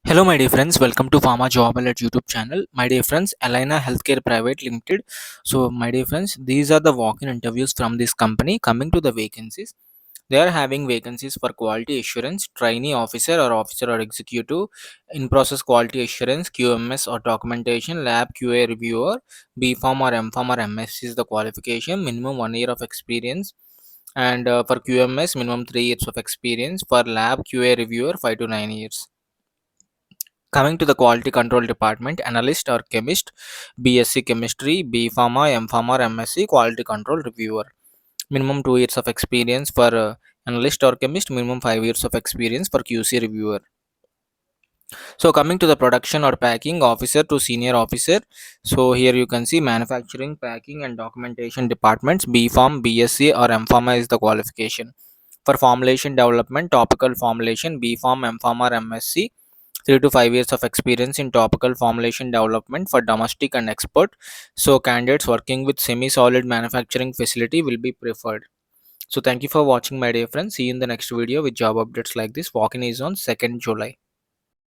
Hello, my dear friends. Welcome to Pharma Job Alert YouTube channel. My dear friends, Alaina Healthcare Private Limited. So, my dear friends, these are the walk-in interviews from this company. Coming to the vacancies, they are having vacancies for quality assurance, trainee officer or officer or executive, in-process quality assurance, QMS or documentation, lab QA reviewer, Bpharm or Mpharm or MSc is the qualification. Minimum 1 year of experience. And for QMS, minimum 3 years of experience. For lab QA reviewer, 5 to 9 years. Coming to the quality control department, analyst or chemist, Bsc Chemistry, Bpharm, Mpharm or MSc quality control reviewer. Minimum 2 years of experience for analyst or chemist, minimum 5 years of experience for QC reviewer. So coming to the production or packing officer to senior officer. So here you can see manufacturing, packing and documentation departments, Bpharm, Bsc or Mpharm is the qualification. For formulation development, topical formulation, Bpharm, Mpharm or MSc, 3 to 5 years of experience in topical formulation development for domestic and export. So candidates working with semi-solid manufacturing facility will be preferred. So thank you for watching, my dear friends. See you in the next video with job updates like this. Walk-in is on 2nd July.